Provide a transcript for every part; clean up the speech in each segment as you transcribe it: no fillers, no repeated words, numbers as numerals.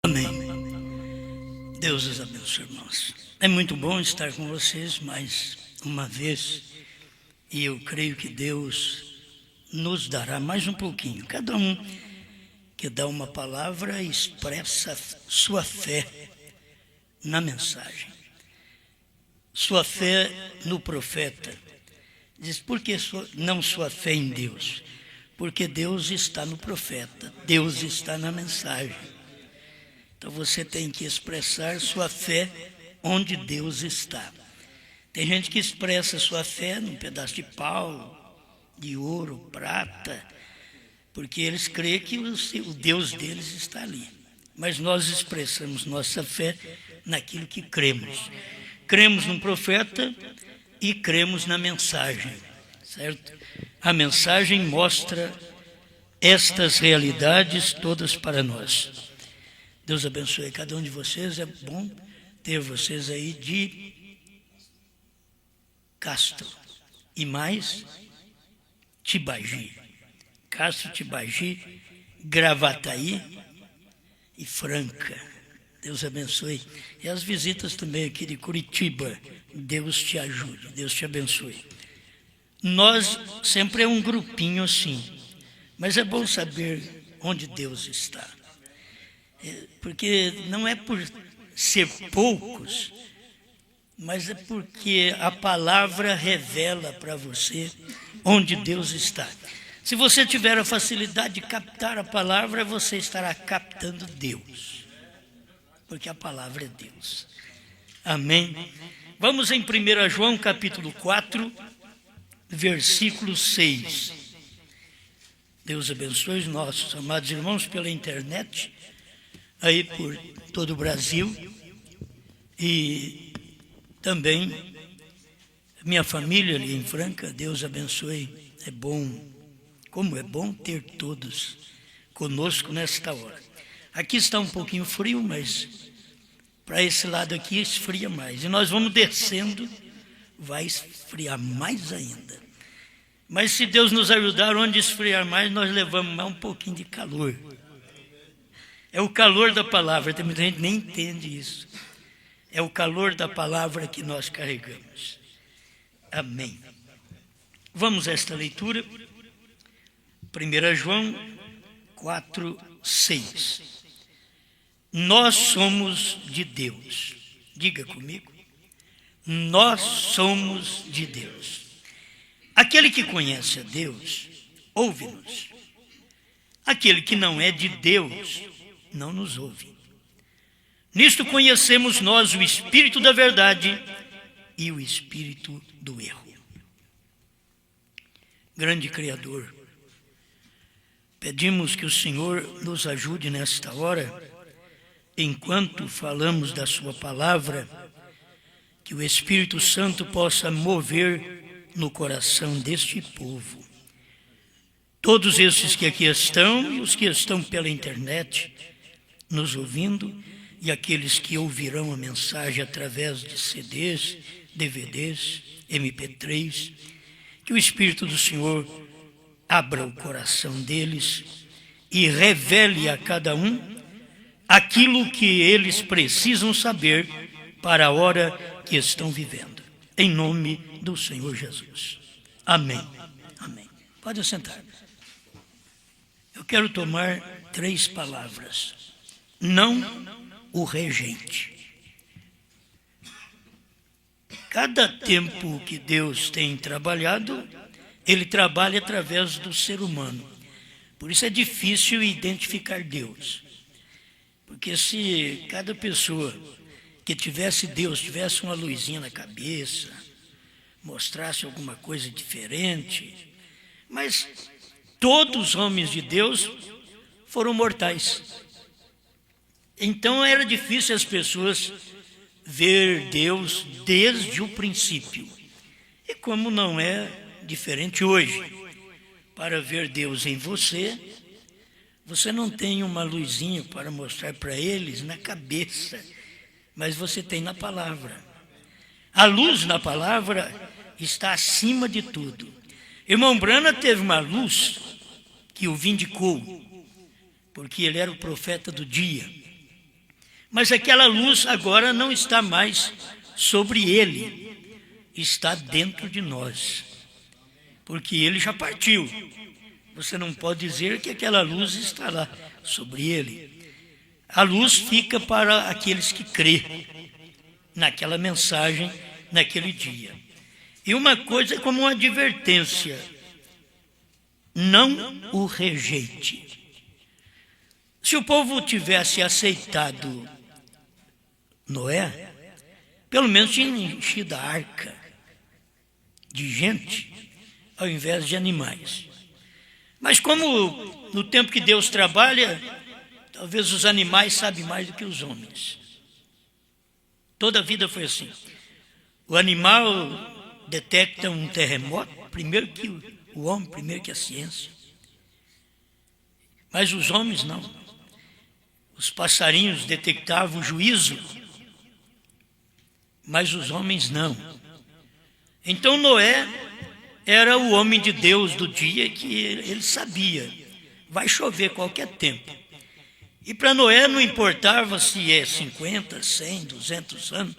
Amém. Deus os abençoe, irmãos. É muito bom estar com vocês mais uma vez e eu creio que Deus nos dará mais um pouquinho. Cada um que dá uma palavra expressa sua fé na mensagem, sua fé no profeta. Diz, por que não sua fé em Deus? Porque Deus está no profeta, Deus está na mensagem. Então você tem que expressar sua fé onde Deus está. Tem gente que expressa sua fé num pedaço de pau, de ouro, prata, porque eles creem que o Deus deles está ali. Mas nós expressamos nossa fé naquilo que cremos. Cremos no profeta e cremos na mensagem, certo? A mensagem mostra estas realidades todas para nós. Deus abençoe cada um de vocês. É bom ter vocês aí de Castro e mais Tibagi. Castro, Tibagi, Gravataí e Franca. Deus abençoe. E as visitas também aqui de Curitiba. Deus te ajude, Deus te abençoe. Nós sempre é um grupinho assim, mas é bom saber onde Deus está. Porque não é por ser poucos, mas é porque a palavra revela para você onde Deus está. Se você tiver a facilidade de captar a palavra, você estará captando Deus, porque a palavra é Deus. Amém? Vamos em 1 João capítulo 4, versículo 6. Deus abençoe os nossos amados irmãos pela internet, aí por todo o Brasil, e também minha família ali em Franca. Deus abençoe. É bom, como é bom ter todos conosco nesta hora. Aqui está um pouquinho frio, mas para esse lado aqui esfria mais. E nós vamos descendo, vai esfriar mais ainda. Mas se Deus nos ajudar, onde esfriar mais, nós levamos mais um pouquinho de calor. É o calor da palavra, tem muita gente que nem entende isso. É o calor da palavra que nós carregamos. Amém. Vamos a esta leitura. 1 João 4, 6. Nós somos de Deus. Diga comigo. Nós somos de Deus. Aquele que conhece a Deus, ouve-nos. Aquele que não é de Deus, não nos ouve. Nisto conhecemos nós o espírito da verdade e o espírito do erro. Grande Criador, pedimos que o Senhor nos ajude nesta hora, enquanto falamos da sua palavra, que o Espírito Santo possa mover no coração deste povo. Todos esses que aqui estão e os que estão pela internet nos ouvindo, e aqueles que ouvirão a mensagem através de CDs, DVDs, MP3, que o Espírito do Senhor abra o coração deles e revele a cada um aquilo que eles precisam saber para a hora que estão vivendo. Em nome do Senhor Jesus. Amém. Amém. Pode sentar. Eu quero tomar 3 palavras. Não o regente. Cada tempo que Deus tem trabalhado, Ele trabalha através do ser humano. Por isso é difícil identificar Deus. Porque se cada pessoa que tivesse Deus, tivesse uma luzinha na cabeça, mostrasse alguma coisa diferente, mas todos os homens de Deus foram mortais. Então era difícil as pessoas ver Deus desde o princípio. E como não é diferente hoje, para ver Deus em você, você não tem uma luzinha para mostrar para eles na cabeça, mas você tem na palavra. A luz na palavra está acima de tudo. Irmão Brana teve uma luz que o vindicou, porque ele era o profeta do dia. Mas aquela luz agora não está mais sobre ele, está dentro de nós, porque ele já partiu. Você não pode dizer que aquela luz está lá sobre ele. A luz fica para aqueles que crêem naquela mensagem, naquele dia. E uma coisa como uma advertência: não o rejeite. Se o povo tivesse aceitado Noé, pelo menos tinha enchido a arca de gente, ao invés de animais. Mas como no tempo que Deus trabalha, talvez os animais sabem mais do que os homens. Toda a vida foi assim. O animal detecta um terremoto primeiro que o homem, primeiro que a ciência. Mas os homens não. Os passarinhos detectavam o juízo, mas os homens não. Então Noé era o homem de Deus do dia, que ele sabia, vai chover qualquer tempo. E para Noé não importava se é 50, 100, 200 anos,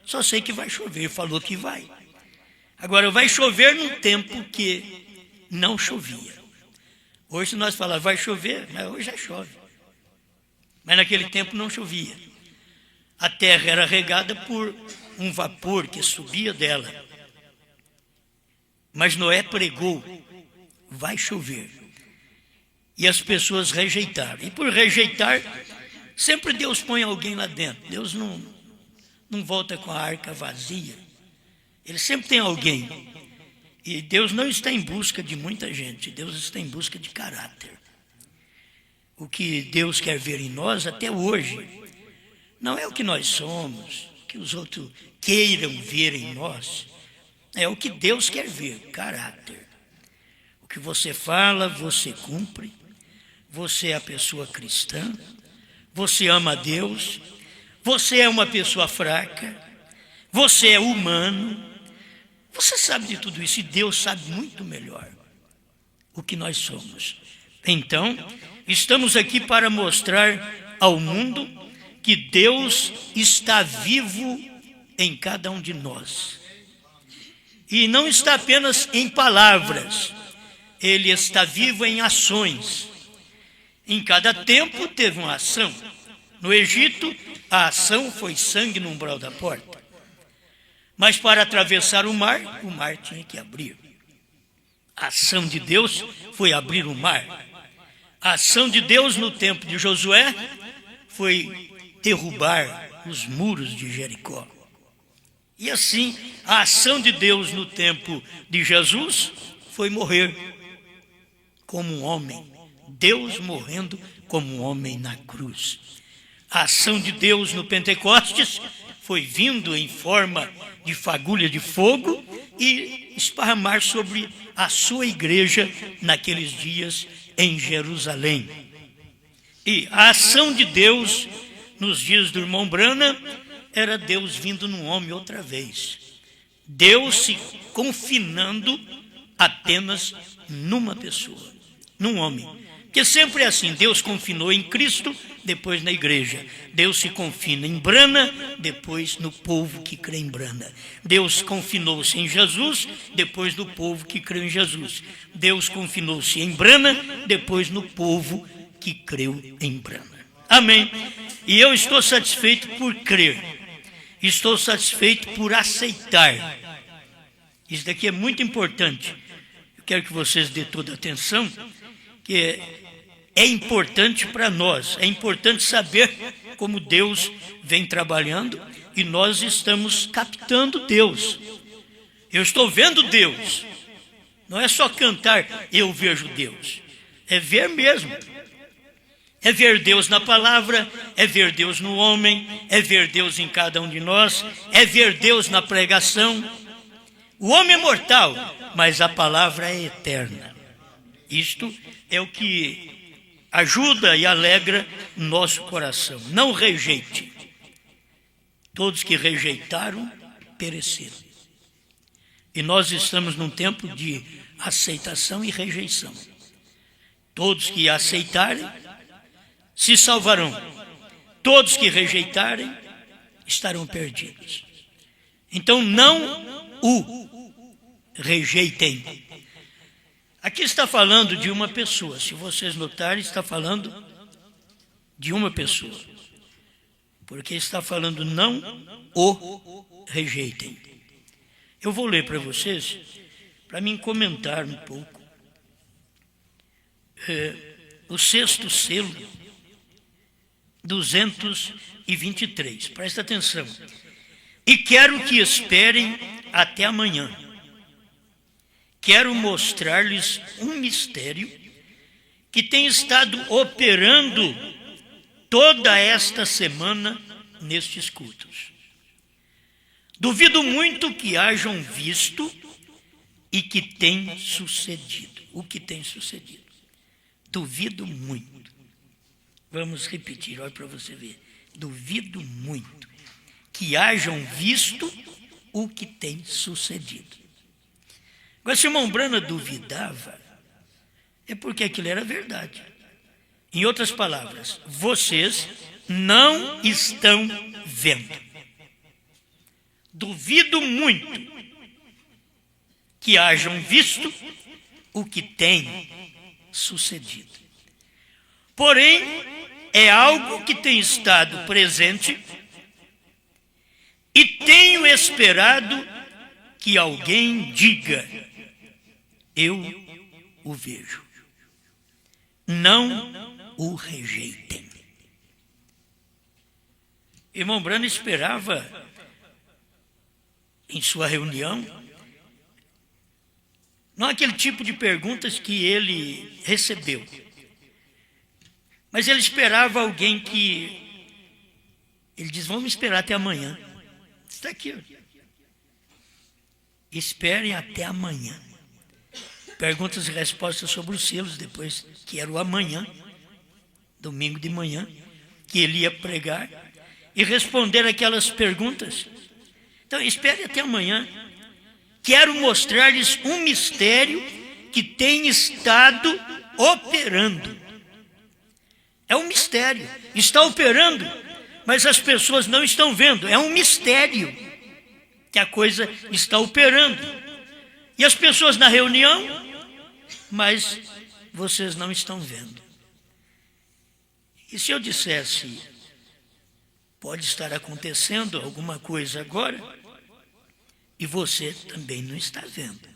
só sei que vai chover, falou que vai. Agora, vai chover num tempo que não chovia. Hoje nós falamos, vai chover, mas hoje já chove. Mas naquele tempo não chovia. A terra era regada por um vapor que subia dela. Mas Noé pregou, vai chover. E as pessoas rejeitaram. E por rejeitar, sempre Deus põe alguém lá dentro. Deus não volta com a arca vazia. Ele sempre tem alguém. E Deus não está em busca de muita gente. Deus está em busca de caráter. O que Deus quer ver em nós até hoje não é o que nós somos, o que os outros queiram ver em nós. É o que Deus quer ver, caráter. O que você fala, você cumpre. Você é a pessoa cristã. Você ama a Deus. Você é uma pessoa fraca. Você é humano. Você sabe de tudo isso e Deus sabe muito melhor o que nós somos. Então, estamos aqui para mostrar ao mundo que Deus está vivo em cada um de nós. E não está apenas em palavras, Ele está vivo em ações. Em cada tempo teve uma ação. No Egito, a ação foi sangue no umbral da porta. Mas para atravessar o mar tinha que abrir. A ação de Deus foi abrir o mar. A ação de Deus no tempo de Josué foi derrubar os muros de Jericó. E assim, a ação de Deus no tempo de Jesus foi morrer como um homem. Deus morrendo como um homem na cruz. A ação de Deus no Pentecostes foi vindo em forma de fagulha de fogo e esparramar sobre a sua igreja naqueles dias em Jerusalém. E a ação de Deus nos dias do irmão Branham era Deus vindo num homem outra vez. Deus se confinando apenas numa pessoa, num homem. Porque sempre é assim, Deus confinou em Cristo, depois na igreja. Deus se confina em Branham, depois no povo que crê em Branham. Deus confinou-se em Jesus, depois no povo que creu em Jesus. Deus confinou-se em Branham, depois no povo que creu em Branham. Amém. E eu estou satisfeito por crer. Estou satisfeito por aceitar. Isso daqui é muito importante. Eu quero que vocês dêem toda a atenção, que é importante para nós. É importante saber como Deus vem trabalhando e nós estamos captando Deus. Eu estou vendo Deus. Não é só cantar, eu vejo Deus. É ver mesmo. É ver Deus na palavra, é ver Deus no homem, é ver Deus em cada um de nós, é ver Deus na pregação. O homem é mortal, mas a palavra é eterna. Isto é o que ajuda e alegra nosso coração. Não rejeite. Todos que rejeitaram, pereceram. E nós estamos num tempo de aceitação e rejeição. Todos que aceitarem, se salvarão. Todos que rejeitarem estarão perdidos. Então não o rejeitem. Aqui está falando de uma pessoa. Se vocês notarem, está falando de uma pessoa. Porque está falando não o rejeitem. Eu vou ler para vocês, para mim comentar um pouco. O sexto selo, 223. Presta atenção. E quero que esperem até amanhã. Quero mostrar-lhes um mistério que tem estado operando toda esta semana nestes cultos. Duvido muito que hajam visto e que tem sucedido. O que tem sucedido? Duvido muito. Vamos repetir, olha para você ver. Duvido muito que hajam visto o que tem sucedido. Agora, se o irmão Brana duvidava, é porque aquilo era verdade. Em outras palavras, vocês não estão vendo. Duvido muito que hajam visto o que tem sucedido. Porém, é algo que tem estado presente e tenho esperado que alguém diga: eu o vejo. Não o rejeitem. Irmão Brana esperava, em sua reunião, não aquele tipo de perguntas que ele recebeu, mas ele esperava alguém que... Ele diz, vamos esperar até amanhã. Está aqui. Esperem até amanhã. Perguntas e respostas sobre os selos, depois, que era o amanhã, domingo de manhã, que ele ia pregar e responder aquelas perguntas. Então, espere até amanhã. Quero mostrar-lhes um mistério que tem estado operando. É um mistério. Está operando, mas as pessoas não estão vendo. É um mistério que a coisa está operando. E as pessoas na reunião, mas vocês não estão vendo. E se eu dissesse, pode estar acontecendo alguma coisa agora, e você também não está vendo.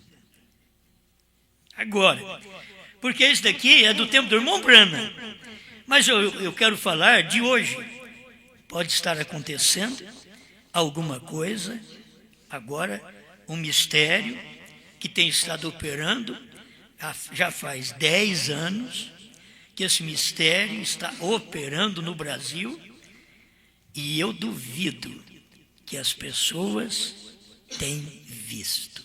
Agora, porque isso daqui é do tempo do irmão Brana, mas eu quero falar de hoje. Pode estar acontecendo alguma coisa agora, um mistério que tem estado operando, já faz 10 anos que esse mistério está operando no Brasil, e eu duvido que as pessoas tenham visto.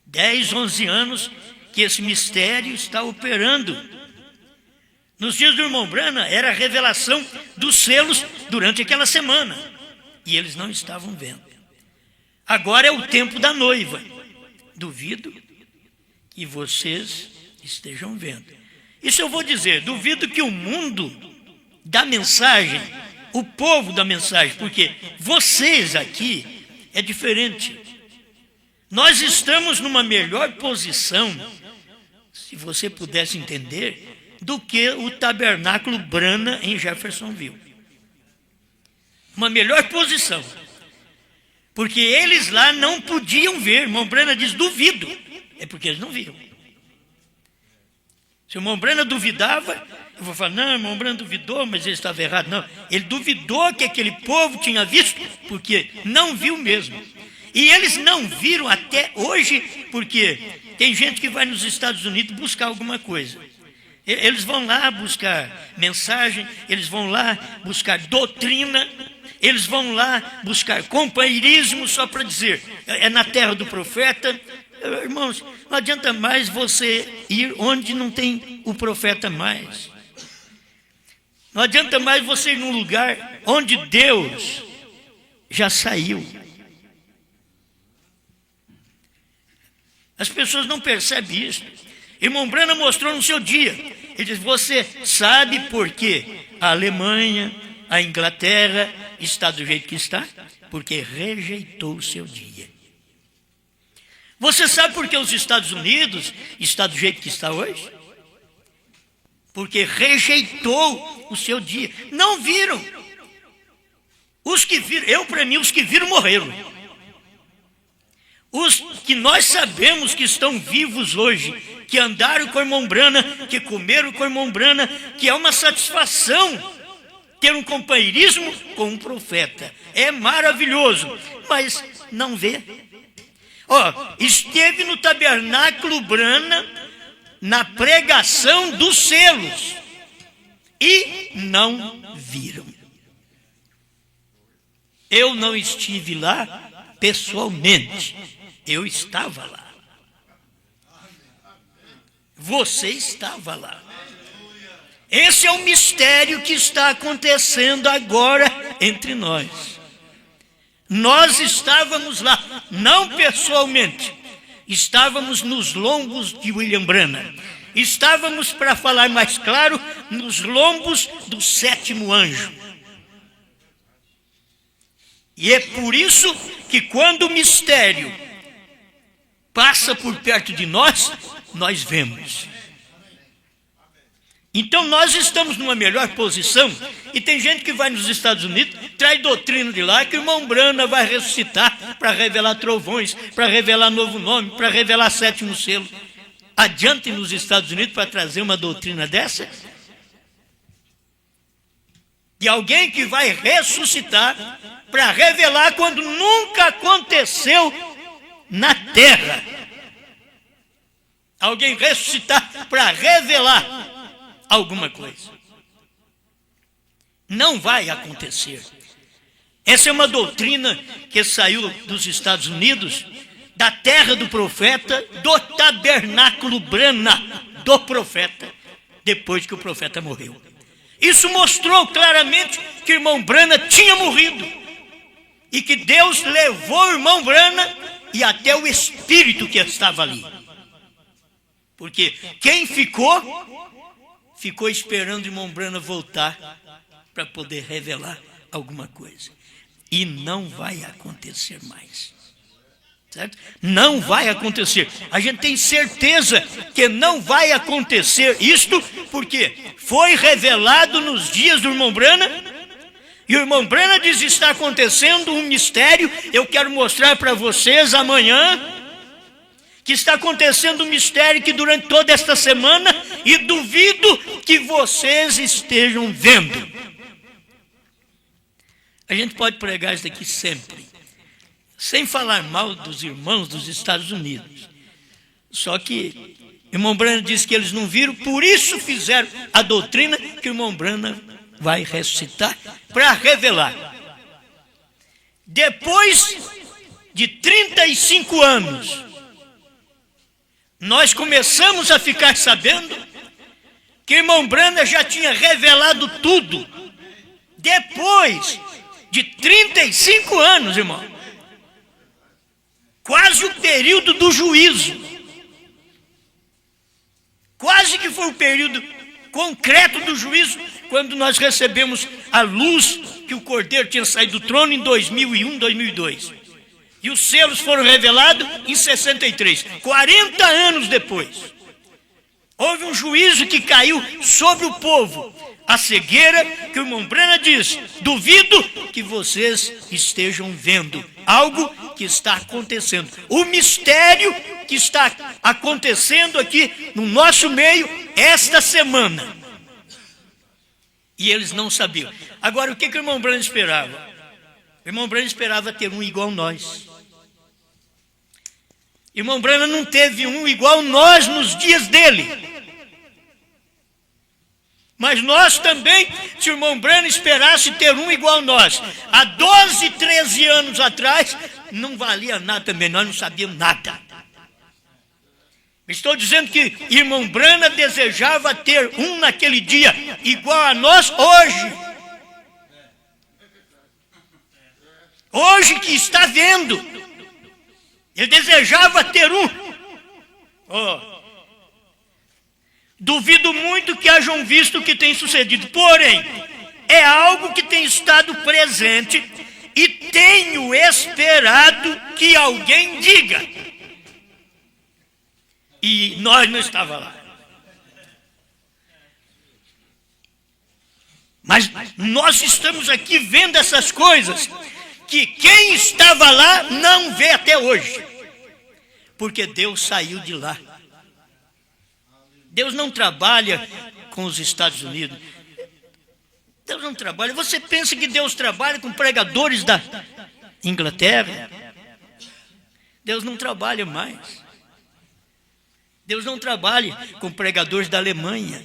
10, 11 anos que esse mistério está operando. Nos dias do irmão Brana, era a revelação dos selos durante aquela semana, e eles não estavam vendo. Agora é o tempo da noiva. Duvido que vocês estejam vendo. Isso eu vou dizer, duvido que o mundo da mensagem, o povo da mensagem, porque vocês aqui é diferente. Nós estamos numa melhor posição, se você pudesse entender, do que o tabernáculo Brana em Jeffersonville. Uma melhor posição. Porque eles lá não podiam ver. Irmão Brana diz, duvido. É porque eles não viram. Se o irmão Brana duvidava, eu vou falar, não, o irmão Brana duvidou, mas ele estava errado. Não, ele duvidou que aquele povo tinha visto, porque não viu mesmo. E eles não viram até hoje, porque tem gente que vai nos Estados Unidos buscar alguma coisa. Eles vão lá buscar mensagem, eles vão lá buscar doutrina, eles vão lá buscar companheirismo só para dizer, é na terra do profeta. Irmãos, não adianta mais você ir onde não tem o profeta mais. Não adianta mais você ir num lugar onde Deus já saiu. As pessoas não percebem isso. Irmão Brana mostrou no seu dia. Ele diz, você sabe por que a Alemanha, a Inglaterra está do jeito que está? Porque rejeitou o seu dia. Você sabe por que os Estados Unidos está do jeito que está hoje? Porque rejeitou o seu dia. Não viram. Os que viram, para mim, os que viram morreram. Os que nós sabemos que estão vivos hoje, que andaram com a irmã Brana, que comeram com a irmã Brana, que é uma satisfação ter um companheirismo com um profeta. É maravilhoso, mas não vê. Esteve no tabernáculo Brana, na pregação dos selos, e não viram. Eu não estive lá pessoalmente, eu estava lá. Você estava lá. Esse é o mistério que está acontecendo agora entre nós. Nós estávamos lá, não pessoalmente, estávamos nos lombos de William Branham. Estávamos, para falar mais claro, nos lombos do sétimo anjo. E é por isso que quando o mistério passa por perto de nós, nós vemos. Então nós estamos numa melhor posição, e tem gente que vai nos Estados Unidos, traz doutrina de lá, que o irmão Branham vai ressuscitar para revelar trovões, para revelar novo nome, para revelar sétimo selo. Adiante nos Estados Unidos para trazer uma doutrina dessa? De alguém que vai ressuscitar para revelar quando nunca aconteceu na terra. Alguém ressuscitar para revelar alguma coisa. Não vai acontecer. Essa é uma doutrina que saiu dos Estados Unidos, da terra do profeta, do tabernáculo Brana do profeta, depois que o profeta morreu. Isso mostrou claramente que o irmão Brana tinha morrido e que Deus levou o irmão Brana e até o espírito que estava ali. Porque quem ficou esperando o irmão Brana voltar para poder revelar alguma coisa. E não vai acontecer mais. Certo? Não vai acontecer. A gente tem certeza que não vai acontecer isto, porque foi revelado nos dias do irmão Brana, e o irmão Brana diz: está acontecendo um mistério, eu quero mostrar para vocês amanhã, que está acontecendo um mistério que durante toda esta semana, e duvido que vocês estejam vendo. A gente pode pregar isso daqui sempre, sem falar mal dos irmãos dos Estados Unidos. Só que o irmão Branham disse que eles não viram, por isso fizeram a doutrina que o irmão Branham vai ressuscitar para revelar. Depois de 35 anos, nós começamos a ficar sabendo que o irmão Branham já tinha revelado tudo. Depois de 35 anos, irmão. Quase o período do juízo. Quase que foi o período concreto do juízo, quando nós recebemos a luz que o Cordeiro tinha saído do trono em 2001, 2002. E os selos foram revelados em 63, 40 anos depois. Houve um juízo que caiu sobre o povo. A cegueira que o irmão Branham diz: duvido que vocês estejam vendo algo que está acontecendo. O mistério que está acontecendo aqui no nosso meio esta semana. E eles não sabiam. Agora, o que o irmão Branham esperava? O irmão Branham esperava ter um igual nós. O irmão Branham não teve um igual nós nos dias dele. Mas nós também, se o irmão Branham esperasse ter um igual nós, há 12, 13 anos atrás, não valia nada também, nós não sabíamos nada. Estou dizendo que irmão Branham desejava ter um naquele dia, igual a nós hoje. Hoje que está vendo, ele desejava ter um. Duvido muito que hajam visto o que tem sucedido, porém, é algo que tem estado presente e tenho esperado que alguém diga. E nós não estávamos lá. Mas nós estamos aqui vendo essas coisas que quem estava lá não vê até hoje. Porque Deus saiu de lá. Deus não trabalha com os Estados Unidos. Deus não trabalha. Você pensa que Deus trabalha com pregadores da Inglaterra? Deus não trabalha mais. Deus não trabalha com pregadores da Alemanha.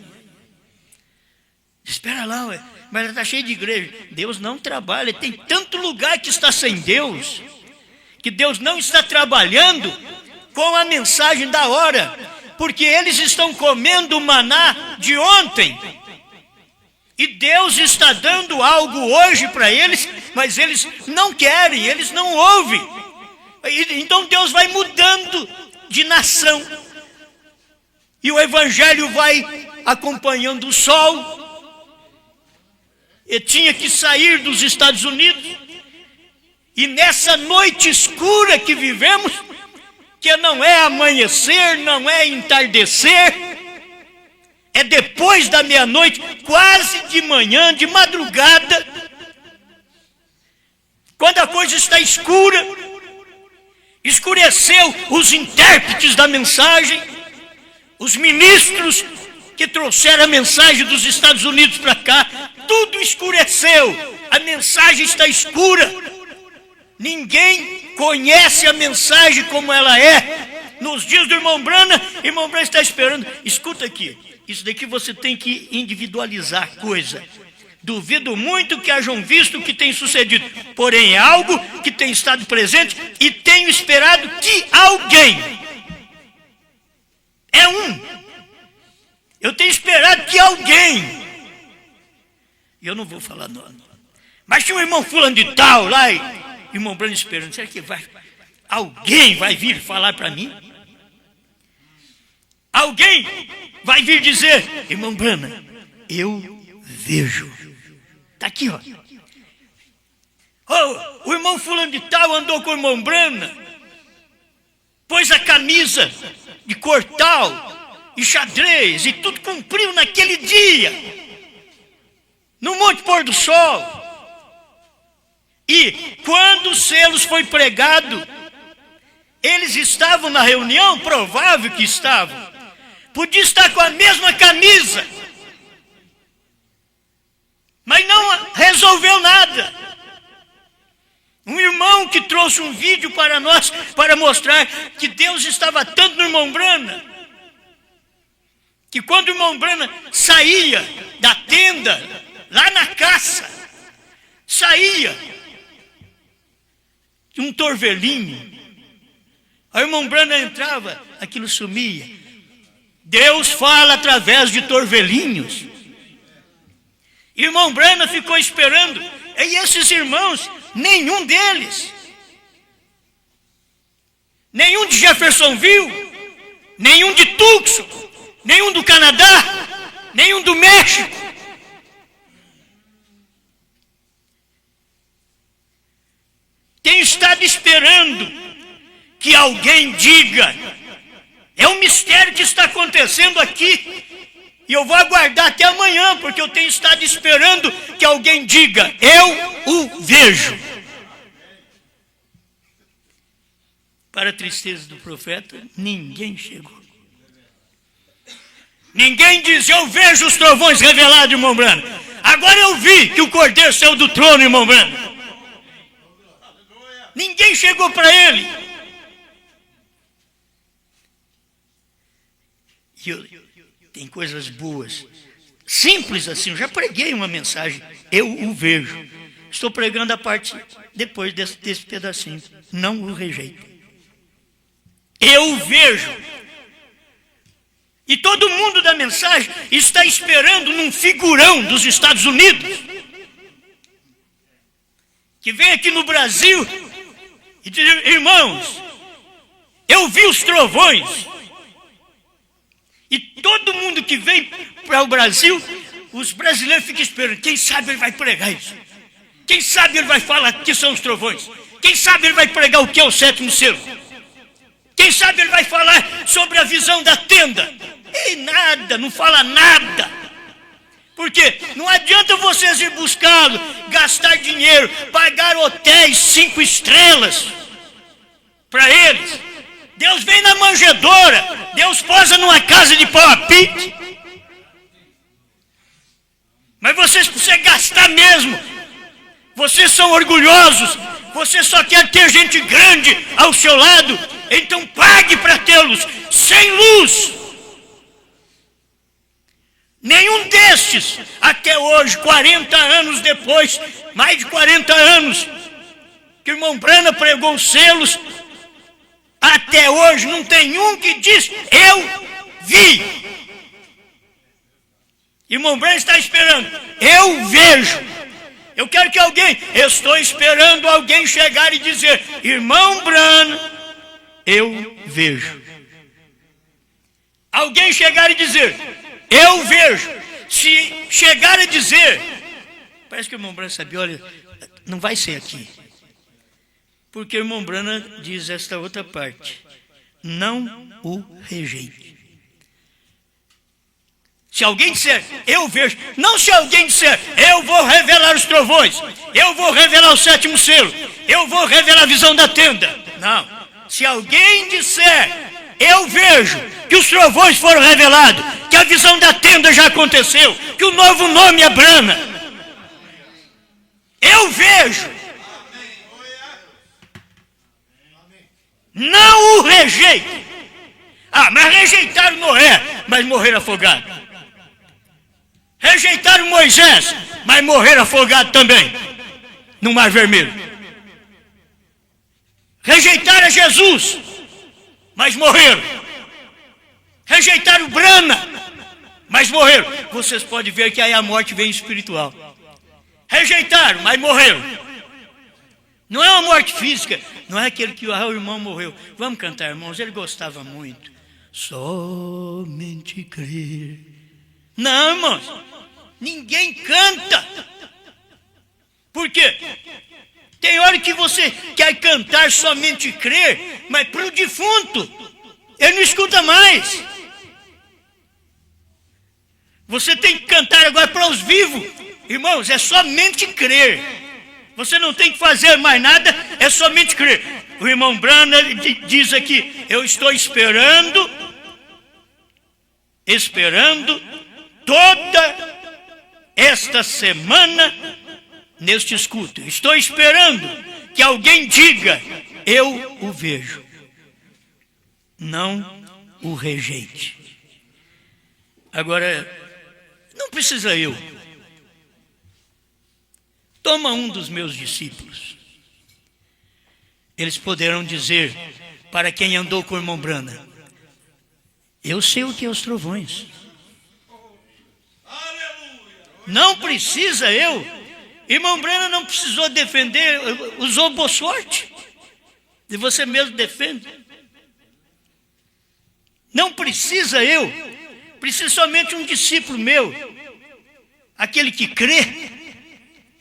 Espera lá, ué. Mas está cheio de igreja. Deus não trabalha. Tem tanto lugar que está sem Deus, que Deus não está trabalhando com a mensagem da hora, porque eles estão comendo o maná de ontem. E Deus está dando algo hoje para eles, mas eles não querem, eles não ouvem. Então Deus vai mudando de nação. E o evangelho vai acompanhando o sol. E tinha que sair dos Estados Unidos. E nessa noite escura que vivemos, que não é amanhecer, não é entardecer, é depois da meia-noite, quase de manhã, de madrugada, quando a coisa está escura, escureceu os intérpretes da mensagem, os ministros que trouxeram a mensagem dos Estados Unidos para cá, tudo escureceu, a mensagem está escura, ninguém conhece a mensagem como ela é. Nos dias do irmão Brana está esperando. Escuta aqui, isso daqui você tem que individualizar a coisa. Duvido muito que hajam visto o que tem sucedido, porém é algo que tem estado presente e tenho esperado que alguém, eu tenho esperado que alguém, eu não vou falar nome, mas tinha um irmão fulano de tal lá, e irmão Brana esperando, será que alguém vai vir falar para mim? Alguém vai vir dizer, irmão Brana, eu vejo. Está aqui, ó. Oh, o irmão fulano de tal andou com o irmão Brana, pôs a camisa de cor tal, e xadrez, e tudo cumpriu naquele dia, no Monte Pôr do Sol. E quando os selos foi pregado, eles estavam na reunião, provável que estavam. Podia estar com a mesma camisa, mas não resolveu nada. Um irmão que trouxe um vídeo para nós, para mostrar que Deus estava tanto no irmão Brana, que quando o irmão Brana saía da tenda, lá na caça, saía de um torvelinho, aí o irmão Brana entrava, aquilo sumia. Deus fala através de torvelinhos. Irmão Brana ficou esperando, e esses irmãos, nenhum deles, nenhum de Jeffersonville, nenhum de Tucson, nenhum do Canadá, nenhum do México, tem estado esperando que alguém diga. É um mistério que está acontecendo aqui. E eu vou aguardar até amanhã, porque eu tenho estado esperando que alguém diga, eu o vejo. Para a tristeza do profeta, ninguém chegou. Ninguém diz, eu vejo os trovões revelados, irmão Brana. Agora eu vi que o Cordeiro saiu do trono, irmão Brana. Ninguém chegou para ele. Tem coisas boas, simples assim. Eu já preguei uma mensagem, eu o vejo. Estou pregando a parte depois desse pedacinho. Não o rejeito. Eu o vejo. E todo mundo da mensagem está esperando num figurão dos Estados Unidos, que vem aqui no Brasil e diz, irmãos, eu vi os trovões. E todo mundo que vem para o Brasil, os brasileiros ficam esperando. Quem sabe ele vai pregar isso? Quem sabe ele vai falar que são os trovões? Quem sabe ele vai pregar o que é o sétimo selo? Quem sabe ele vai falar sobre a visão da tenda? E nada, não fala nada. Porque não adianta vocês ir buscá-lo, gastar dinheiro, pagar hotéis 5 estrelas para eles. Deus vem na manjedoura, Deus posa numa casa de pau a pique. Mas vocês precisam gastar mesmo. Vocês são orgulhosos, você só quer ter gente grande ao seu lado, então pague para tê-los sem luz. Nenhum destes, até hoje, 40 anos depois, mais de 40 anos, que o irmão Brana pregou os selos, até hoje não tem um que diz, eu vi. Irmão Brana está esperando, eu vejo. Eu quero que alguém, eu estou esperando alguém chegar e dizer, irmão Brana, eu vejo. Alguém chegar e dizer, eu vejo. Se chegar a dizer, parece que o irmão Brana sabia, olha, não vai ser aqui. Porque o irmão Brana diz esta outra parte, não o rejeite. Se alguém disser, eu vejo, não se alguém disser, eu vou revelar os trovões, eu vou revelar o sétimo selo, eu vou revelar a visão da tenda. Não. Se alguém disser, eu vejo que os trovões foram revelados, que a visão da tenda já aconteceu, que o novo nome é Brana. Eu vejo. Não o rejeite. Ah, mas rejeitaram Noé, mas morreram afogados. Rejeitaram Moisés, mas morreram afogados também, no Mar Vermelho. Rejeitaram Jesus, mas morreram. Rejeitaram Brana, mas morreram. Vocês podem ver que aí a morte vem espiritual. Rejeitaram, mas morreram. Não é uma morte física, não é aquele que o irmão morreu. Vamos cantar, irmãos, ele gostava muito. Somente crer. Não, irmãos, ninguém canta. Por quê? Tem hora que você quer cantar somente crer, mas para o defunto, ele não escuta mais. Você tem que cantar agora para os vivos. Irmãos, é somente crer. Você não tem que fazer mais nada, é somente crer. O irmão Brana diz aqui, eu estou esperando toda esta semana neste escuto. Estou esperando que alguém diga, eu o vejo. Não o rejeite. Agora, não precisa eu. Toma um dos meus discípulos. Eles poderão dizer para quem andou com o irmão Brana, eu sei o que é os trovões. Não precisa eu. Irmão Brana não precisou defender, usou boa sorte. E você mesmo defende. Não precisa eu. Precisa somente um discípulo meu. Aquele que crê.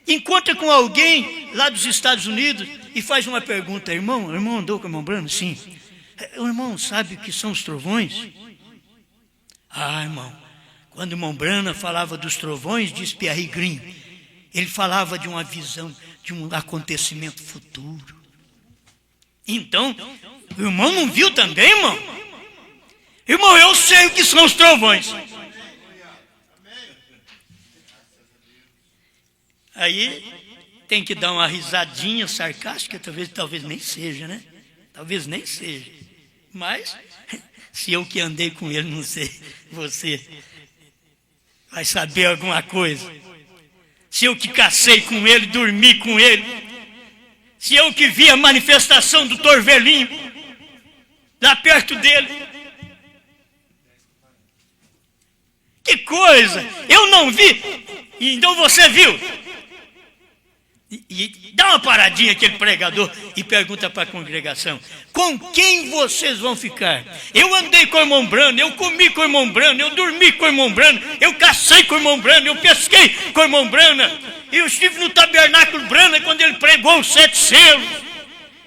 Encontra com alguém lá dos Estados Unidos e faz uma pergunta. Irmão andou com o irmão Brana? Sim. O irmão sabe o que são os trovões? Ah, irmão, quando o irmão Brana falava dos trovões, diz Pierre Green, ele falava de uma visão, de um acontecimento futuro. Então, o irmão não viu também, irmão? Irmão, eu sei o que são os trovões. Aí tem que dar uma risadinha sarcástica, talvez nem seja, né? Talvez nem seja. Mas, se eu que andei com ele, não sei, você vai saber alguma coisa. Se eu que cacei com ele, dormi com ele. Se eu que vi a manifestação do Torvelinho lá perto dele. Que coisa! Eu não vi, então você viu. E dá uma paradinha aquele pregador e pergunta para a congregação: com quem vocês vão ficar? Eu andei com o irmão Brano, eu comi com o irmão Brano, eu dormi com o irmão Brano, eu cacei com o irmão Brano, eu pesquei com o irmão Brano, e eu estive no tabernáculo Brano quando ele pregou os 7 selos,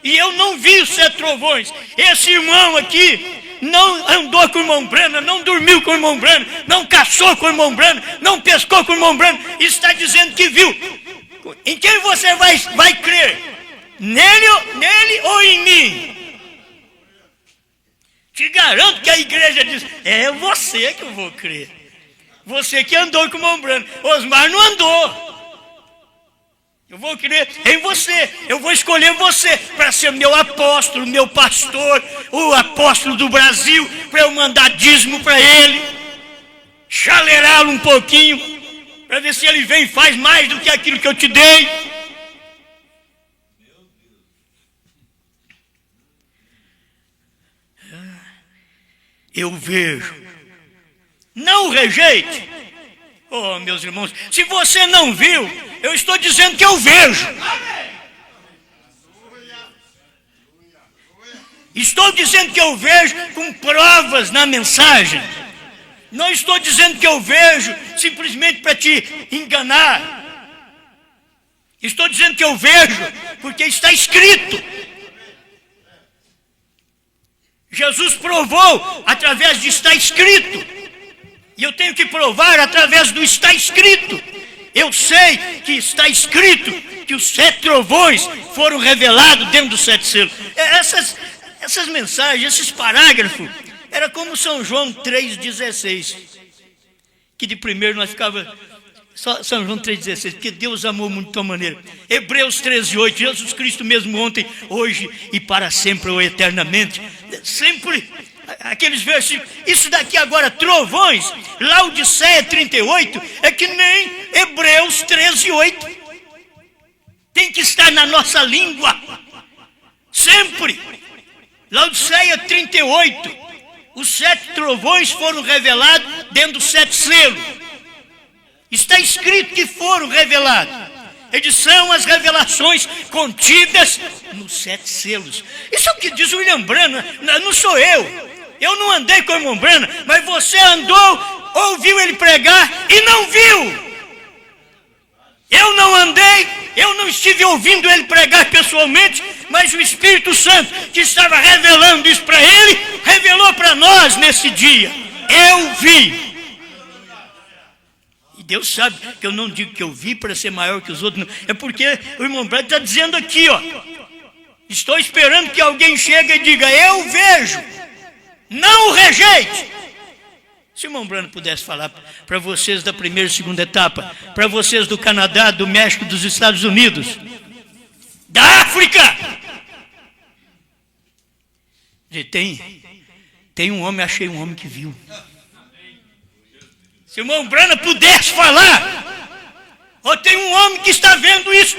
e eu não vi os 7 trovões. Esse irmão aqui não andou com o irmão Brano, não dormiu com o irmão Brano, não caçou com o irmão Brano, não pescou com o irmão Brano, e está dizendo que viu. Em quem você vai crer? Nele ou em mim? Te garanto que a igreja diz: é você que eu vou crer. Você que andou com o irmão Brano. Osmar não andou. Eu vou crer em você. Eu vou escolher você para ser meu apóstolo, meu pastor, o apóstolo do Brasil, para eu mandar dízimo para ele, chalerá-lo um pouquinho, para ver se ele vem e faz mais do que aquilo que eu te dei. Eu vejo. Não o rejeite. Oh, meus irmãos, se você não viu, eu estou dizendo que eu vejo. Estou dizendo que eu vejo com provas na mensagem. Não estou dizendo que eu vejo simplesmente para te enganar. Estou dizendo que eu vejo porque está escrito. Jesus provou através de está escrito. E eu tenho que provar através do está escrito. Eu sei que está escrito que os 7 trovões foram revelados dentro dos 7 selos. Essas mensagens, esses parágrafos, era como São João 3,16, que de primeiro nós ficava só São João 3,16, porque Deus amou muito de tal maneira. Hebreus 13,8, Jesus Cristo mesmo ontem, hoje e para sempre ou eternamente. Sempre aqueles versículos. Isso daqui agora, trovões, Laodiceia 38, é que nem Hebreus 13,8. Tem que estar na nossa língua, sempre. Laodiceia 38. Os 7 trovões foram revelados dentro dos 7 selos. Está escrito que foram revelados. Eles são as revelações contidas nos 7 selos. Isso é o que diz o William Branham, não sou eu. Eu não andei com o irmão Branham, mas você andou, ouviu ele pregar e não viu. Eu não andei, eu não estive ouvindo ele pregar pessoalmente, mas o Espírito Santo, que estava revelando isso para ele, revelou para nós nesse dia. Eu vi. E Deus sabe que eu não digo que eu vi para ser maior que os outros, não. É porque o irmão Branham está dizendo aqui, ó. Estou esperando que alguém chegue e diga: eu vejo. Não o rejeite. Se o irmão Branham pudesse falar para vocês da primeira e segunda etapa, para vocês do Canadá, do México, dos Estados Unidos, da África. Tem um homem, achei um homem que viu. Se o irmão Branham pudesse falar, ou tem um homem que está vendo isso,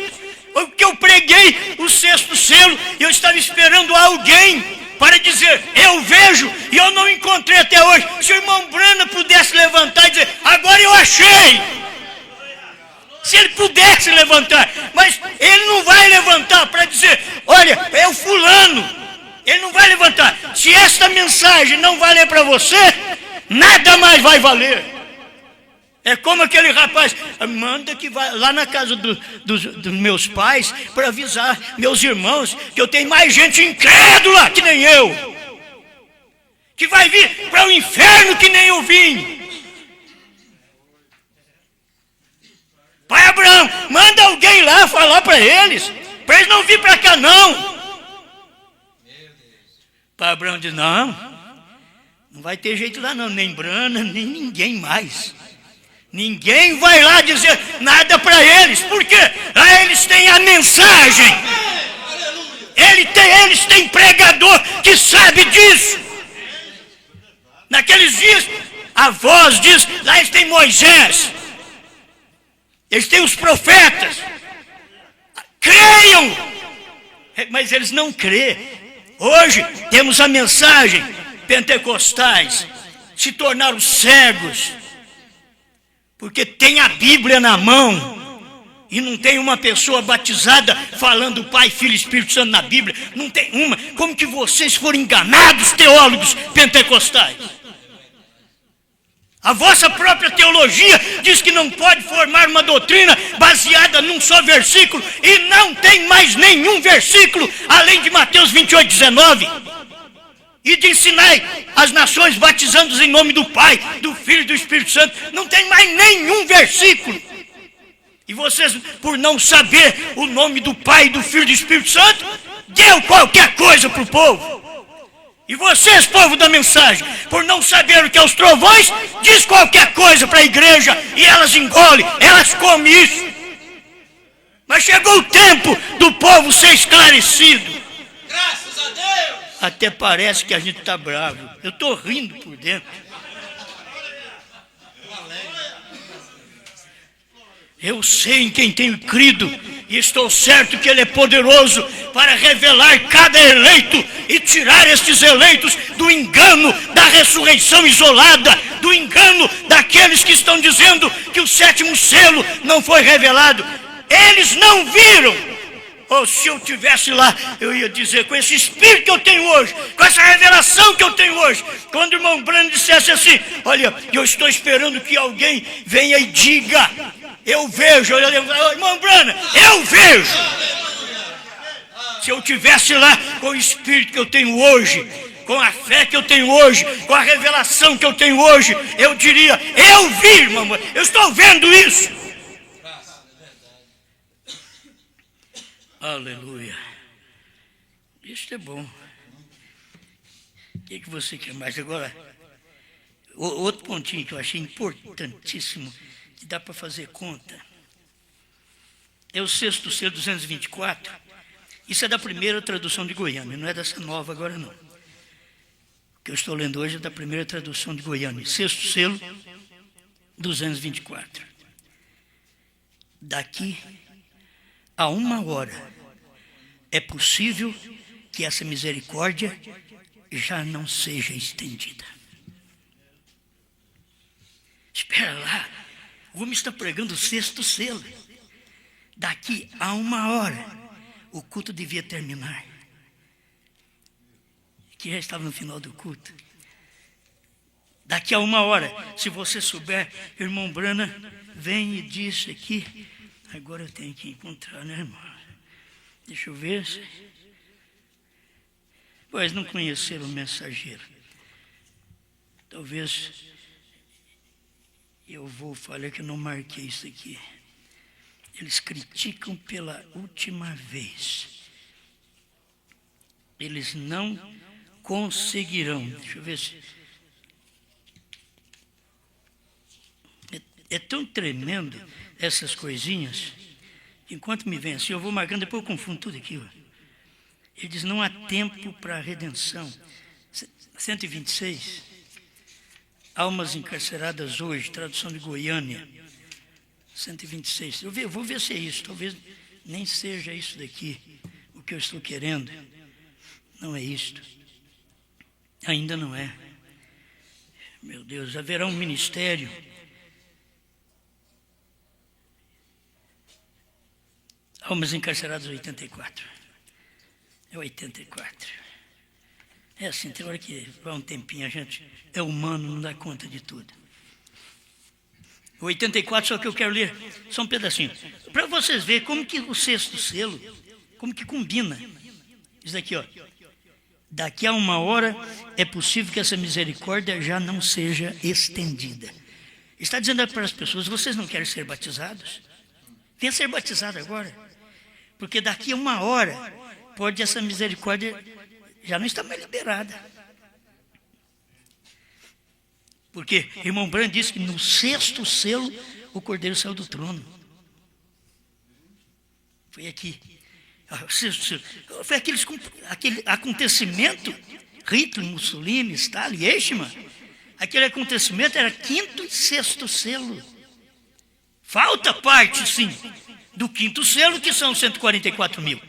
ou que eu preguei o 6º selo, e eu estava esperando alguém para dizer: eu vejo, e eu não encontrei até hoje. Se o irmão Branham pudesse levantar e dizer: agora eu achei. Se ele pudesse levantar, mas ele não vai levantar para dizer: olha, é o fulano. Ele não vai levantar. Se esta mensagem não valer para você, nada mais vai valer. É como aquele rapaz: manda que vai lá na casa dos meus pais para avisar meus irmãos que eu tenho mais gente incrédula que nem eu, que vai vir para o inferno que nem eu vim. Pai Abraão, manda alguém lá falar para eles não vir para cá não. Pai Abraão diz: não vai ter jeito lá não, nem Brana, nem ninguém mais. Ninguém vai lá dizer nada para eles, porque lá eles têm a mensagem. Eles têm pregador que sabe disso. Naqueles dias, a voz diz: lá eles têm Moisés, eles têm os profetas. Creiam, mas eles não crêem. Hoje temos a mensagem. Pentecostais se tornaram cegos, porque tem a Bíblia na mão, E não tem uma pessoa batizada falando Pai, Filho e Espírito Santo na Bíblia. Não tem uma. Como que vocês foram enganados, teólogos pentecostais? A vossa própria teologia diz que não pode formar uma doutrina baseada num só versículo. E não tem mais nenhum versículo além de Mateus 28, 19. E de ensinar as nações batizando-os em nome do Pai, do Filho e do Espírito Santo. Não tem mais nenhum versículo. E vocês, por não saber o nome do Pai, do Filho e do Espírito Santo, deu qualquer coisa para o povo. E vocês, povo da mensagem, por não saber o que é os trovões, diz qualquer coisa para a igreja e elas engolem, elas comem isso. Mas chegou o tempo do povo ser esclarecido. Graças a Deus! Até parece que a gente está bravo. Eu estou rindo por dentro. Eu sei em quem tenho crido e estou certo que Ele é poderoso para revelar cada eleito e tirar estes eleitos do engano da ressurreição isolada, do engano daqueles que estão dizendo que o sétimo selo não foi revelado. Eles não viram. Ou se eu tivesse lá, eu ia dizer, com esse espírito que eu tenho hoje, com essa revelação que eu tenho hoje, quando o irmão Brando dissesse assim, olha, eu estou esperando que alguém venha e diga, eu vejo, irmão Brando, eu vejo. Se eu tivesse lá com o espírito que eu tenho hoje, com a fé que eu tenho hoje, com a revelação que eu tenho hoje, eu diria, eu vi, irmão, eu estou vendo isso. Aleluia. Isso é bom. O que você quer mais? Agora, outro pontinho que eu achei importantíssimo, que dá para fazer conta, é o sexto selo 224. Isso é da primeira tradução de Goiânia, não é dessa nova agora não. O que eu estou lendo hoje é da primeira tradução de Goiânia. Sexto selo 224. Daqui a 1 hora é possível que essa misericórdia já não seja estendida. Espera lá, o homem está pregando o sexto selo. Daqui a 1 hora o culto devia terminar. Que já estava no final do culto. Daqui a 1 hora, se você souber, irmão Brana, vem e diz aqui. Agora eu tenho que encontrar, né, irmão? Deixa eu ver. Pois não conheceram o mensageiro. Talvez eu vou falar que eu não marquei isso aqui. Eles criticam pela última vez. Eles não conseguirão. Deixa eu ver se... É tão tremendo essas coisinhas. Enquanto me vem assim, eu vou marcando, depois eu confundo tudo aquilo. Ele diz, não há tempo para a redenção. 126. Almas encarceradas hoje, tradução de Goiânia. 126. Eu vou ver se é isso. Talvez nem seja isso daqui, o que eu estou querendo. Não é isto. Ainda não é. Meu Deus, haverá um ministério. Almas encarceradas 84. É 84. É assim, tem hora que vai um tempinho, a gente é humano, não dá conta de tudo. 84, só que eu quero ler só um pedacinho. Para vocês verem como que o sexto selo, como que combina. Isso aqui, ó. Daqui a 1 hora é possível que essa misericórdia já não seja estendida. Está dizendo para as pessoas, vocês não querem ser batizados? Venha ser batizado agora. Porque daqui a 1 hora, pode essa misericórdia já não estar mais liberada. Porque irmão Brand disse que no sexto selo, o Cordeiro saiu do trono. Foi aqui. Foi aquele acontecimento, Hitler, Mussolini, Stalin, Eichmann. Aquele acontecimento era 5º e 6º selo. Falta parte, sim, do 5º selo, que são 144 mil,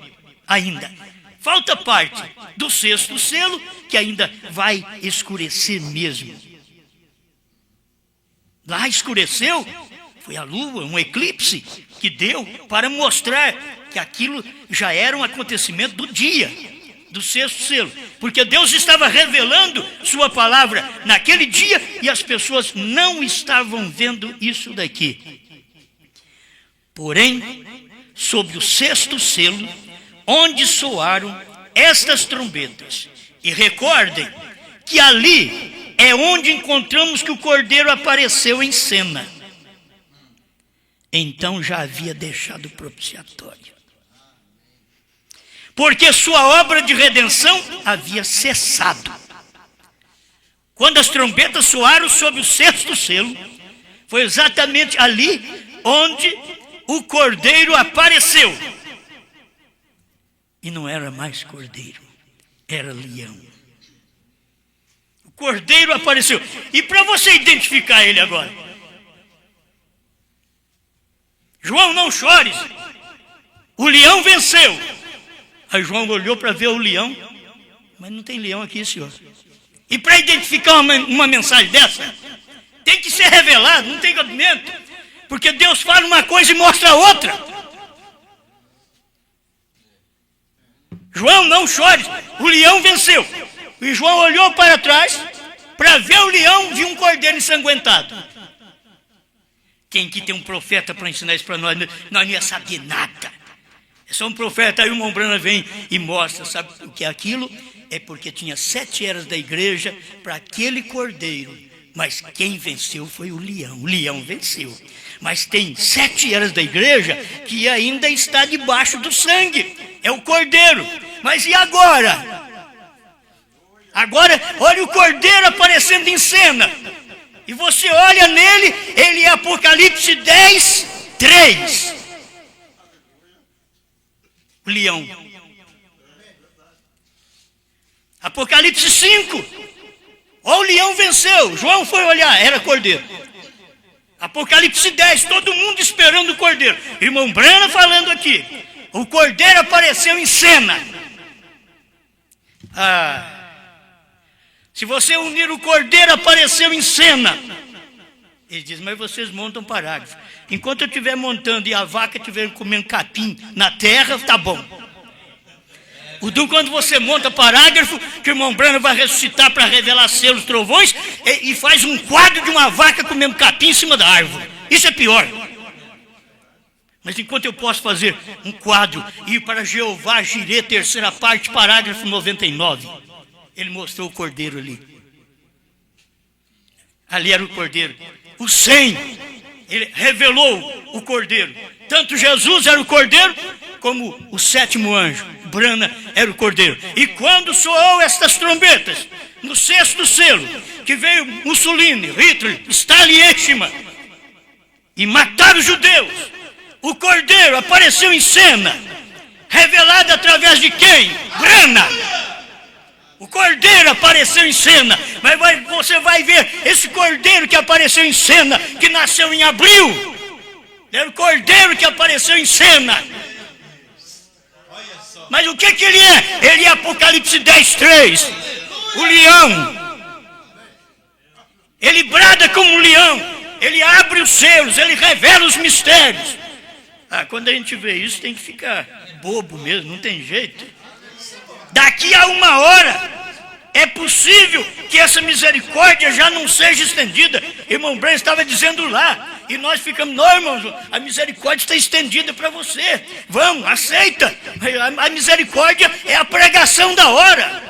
ainda. Falta parte do 6º selo, que ainda vai escurecer mesmo. Lá escureceu, Foi a lua, um eclipse que deu para mostrar que aquilo já era um acontecimento do dia, do sexto selo. Porque Deus estava revelando sua palavra naquele dia e as pessoas não estavam vendo isso daqui. Porém, sobre o sexto selo, onde soaram estas trombetas. E recordem que ali é onde encontramos que o Cordeiro apareceu em cena. Então já havia deixado o propiciatório. Porque sua obra de redenção havia cessado. Quando as trombetas soaram sob o sexto selo, foi exatamente ali onde o Cordeiro apareceu. E não era mais cordeiro, era leão. O Cordeiro apareceu. E para você identificar ele agora, João, não chores, o leão venceu. Aí João olhou para ver o leão, mas não tem leão aqui, senhor. E para identificar uma mensagem dessa, tem que ser revelado, não tem cabimento. Porque Deus fala uma coisa e mostra outra. João, não chores, o leão venceu. E João olhou para trás, para ver o leão, viu um cordeiro ensanguentado. Quem que tem um profeta para ensinar isso para nós? Nós não ia saber nada. É só um profeta, aí o irmão Brana vem e mostra, sabe o que é aquilo? É porque tinha 7 eras da igreja para aquele cordeiro. Mas quem venceu foi o leão venceu. Mas tem 7 eras da igreja que ainda está debaixo do sangue, é o cordeiro. Mas e agora? Agora, olha o cordeiro aparecendo em cena. E você olha nele, ele é Apocalipse 10, 3. O leão. Apocalipse 5. Ó, o leão venceu. João foi olhar, era cordeiro. Apocalipse 10, todo mundo esperando o cordeiro. Irmão Brana falando aqui. O cordeiro apareceu em cena. Se você unir o cordeiro apareceu em cena. Ele diz, mas vocês montam parágrafo. Enquanto eu estiver montando e a vaca estiver comendo capim na terra, tá bom. O do quando você monta parágrafo, que o irmão Brano vai ressuscitar para revelar selos, trovões, e faz um quadro de uma vaca comendo capim em cima da árvore. Isso é pior. Mas enquanto eu posso fazer um quadro, ir para Jeová, Jirê, terceira parte, parágrafo 99, ele mostrou o cordeiro ali. Ali era o cordeiro. O 100, ele revelou o cordeiro. Tanto Jesus era o cordeiro, como o 7º anjo, Brana, era o cordeiro. E quando soou estas trombetas, no 6º selo, que veio Mussolini, Hitler, Stalin e Eichmann, e mataram os judeus, o cordeiro apareceu em cena, revelado através de quem? Brana. O cordeiro apareceu em cena, mas você vai ver esse cordeiro que apareceu em cena, que nasceu em abril, era o cordeiro que apareceu em cena. Mas o que ele é? Ele é Apocalipse 10, 3, o leão. Ele brada como um leão, ele abre os selos, ele revela os mistérios. Quando a gente vê isso tem que ficar bobo mesmo, não tem jeito. Daqui a 1 hora, é possível que essa misericórdia já não seja estendida. Irmão Breno estava dizendo lá, e nós ficamos, não, irmãos, a misericórdia está estendida para você. Vamos, aceita. A misericórdia é a pregação da hora.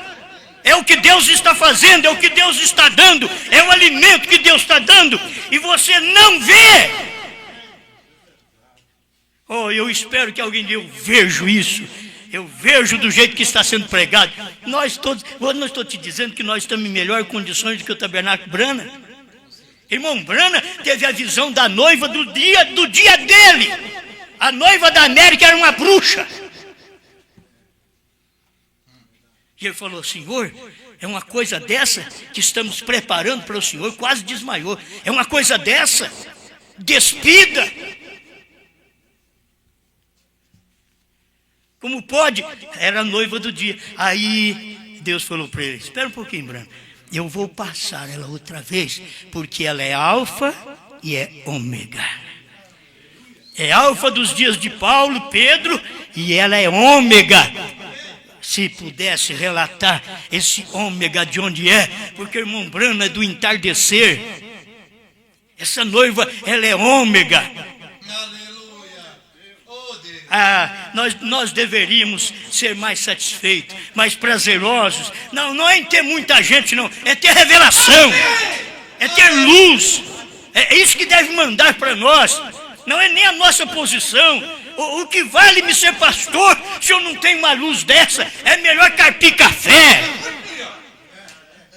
É o que Deus está fazendo, é o que Deus está dando, é o alimento que Deus está dando, e você não vê. Oh, eu espero que alguém diga, eu vejo isso. Eu vejo do jeito que está sendo pregado. Nós todos, eu não estou te dizendo que nós estamos em melhores condições do que o Tabernáculo Brana. Irmão Brana teve a visão da noiva do dia dele. A noiva da América era uma bruxa. E ele falou, Senhor, é uma coisa dessa que estamos preparando para o Senhor. Quase desmaiou. É uma coisa dessa, despida. Como pode? Era a noiva do dia. Aí Deus falou para ele, espera um pouquinho, Brano. Eu vou passar ela outra vez, porque ela é alfa e é ômega. É alfa dos dias de Paulo, Pedro, e ela é ômega. Se pudesse relatar esse ômega de onde é, porque irmão Branham é do entardecer. Essa noiva, ela é ômega. Aleluia. Oh, Deus. Nós deveríamos ser mais satisfeitos, mais prazerosos. Não é em ter muita gente, não. É ter revelação. É ter luz. É isso que deve mandar para nós. Não é nem a nossa posição. O que vale me ser pastor se eu não tenho uma luz dessa? É melhor carpir café.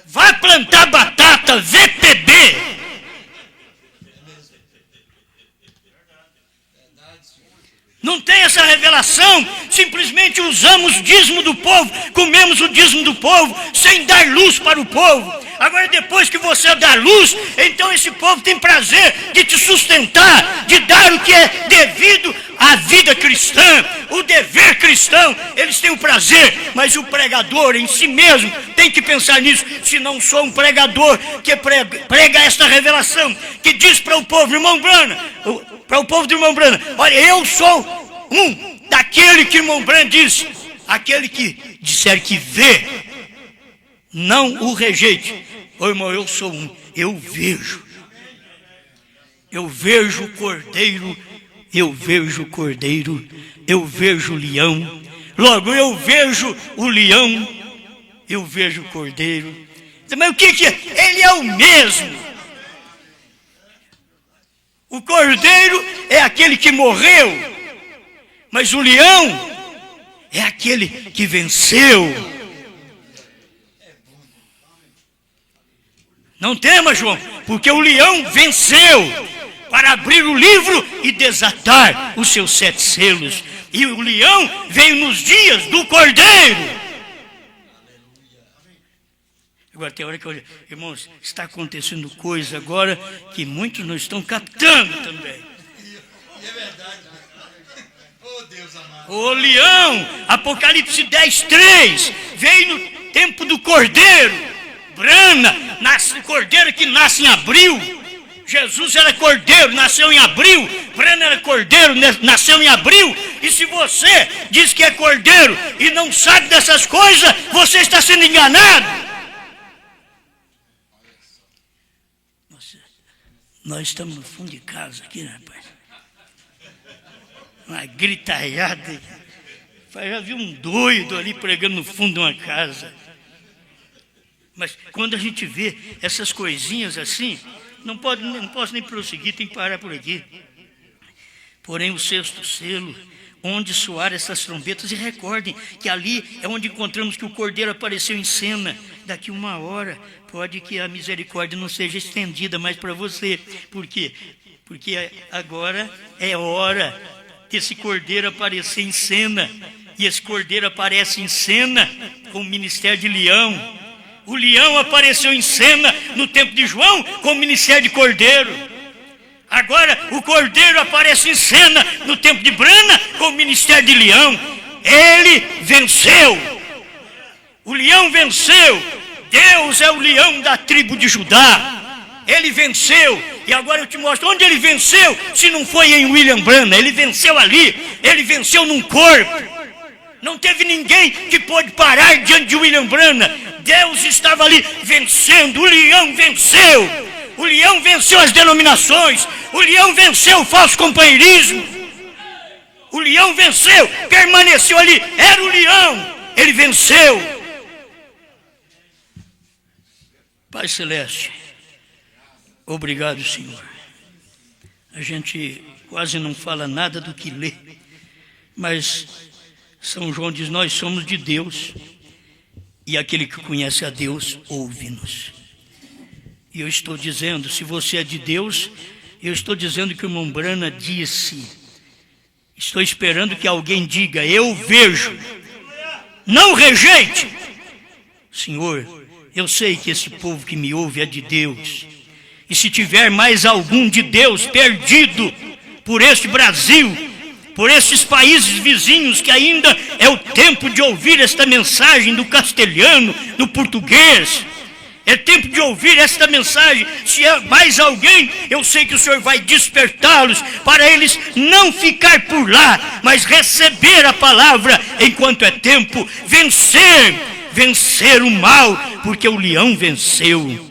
Vai plantar batata, VPB. Não tem essa revelação, simplesmente usamos o dízimo do povo, comemos o dízimo do povo, sem dar luz para o povo. Agora depois que você dá luz, então esse povo tem prazer de te sustentar, de dar o que é devido à vida cristã, o dever cristão, eles têm o prazer, mas o pregador em si mesmo tem que pensar nisso. Se não sou um pregador que prega esta revelação, que diz para o povo, irmão Branham, para o povo do irmão Branham, olha, eu sou um daquele que o irmão Branham disse, aquele que disser que vê, não o rejeite. Ô irmão, eu sou um, eu vejo o cordeiro, eu vejo o cordeiro, eu vejo o leão, logo eu vejo o leão, eu vejo o cordeiro. Mas o que é? Ele é o mesmo. O cordeiro é aquele que morreu, mas o leão é aquele que venceu. Não tema, João, porque o leão venceu para abrir o livro e desatar os seus 7 selos. E o leão veio nos dias do cordeiro. Agora tem hora que eu... Irmãos, está acontecendo coisa agora que muitos não estão captando também. E é verdade. Oh, Deus amado. O leão, Apocalipse 10:3, veio no tempo do cordeiro. Brana, cordeiro que nasce em abril. Jesus era cordeiro, nasceu em abril. Brana era cordeiro, nasceu em abril. E se você diz que é cordeiro e não sabe dessas coisas, você está sendo enganado. Nós estamos no fundo de casa aqui, né, rapaz? Uma gritalhada. Já vi um doido ali pregando no fundo de uma casa. Mas quando a gente vê essas coisinhas assim, não posso nem prosseguir, tem que parar por aqui. Porém, o 6º selo, onde soar essas trombetas, e recordem que ali é onde encontramos que o cordeiro apareceu em cena. Daqui 1 hora, pode que a misericórdia não seja estendida mais para você. Por quê? Porque agora é hora desse cordeiro aparecer em cena. E esse cordeiro aparece em cena com o ministério de leão. O leão apareceu em cena no tempo de João com o ministério de cordeiro. Agora o cordeiro aparece em cena no tempo de Brana com o ministério de leão. Ele venceu. O leão venceu. Deus é o leão da tribo de Judá. Ele venceu. E agora eu te mostro onde ele venceu. Se não foi em William Branham, ele venceu ali. Ele venceu num corpo. Não teve ninguém que pôde parar diante de William Branham. Deus estava ali vencendo. O leão venceu. O leão venceu as denominações. O leão venceu o falso companheirismo. O leão venceu, permaneceu ali. Era o leão. Ele venceu. Pai Celeste, obrigado, Senhor. A gente quase não fala nada do que lê, mas São João diz, nós somos de Deus, e aquele que conhece a Deus, ouve-nos. E eu estou dizendo, se você é de Deus, eu estou dizendo que o irmão Branham disse, estou esperando que alguém diga, eu vejo, não rejeite. Senhor, eu sei que esse povo que me ouve é de Deus, e se tiver mais algum de Deus perdido por este Brasil, por esses países vizinhos que ainda é o tempo de ouvir esta mensagem do castelhano, do português, É tempo de ouvir esta mensagem. Se é mais alguém, eu sei que o Senhor vai despertá-los para eles não ficar por lá, mas receber a palavra enquanto é tempo. Vencer o mal, porque o leão venceu.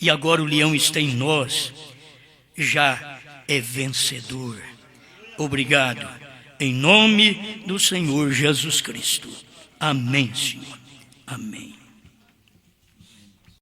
E agora o leão está em nós, já é vencedor. Obrigado, em nome do Senhor Jesus Cristo. Amém, Senhor. Amém.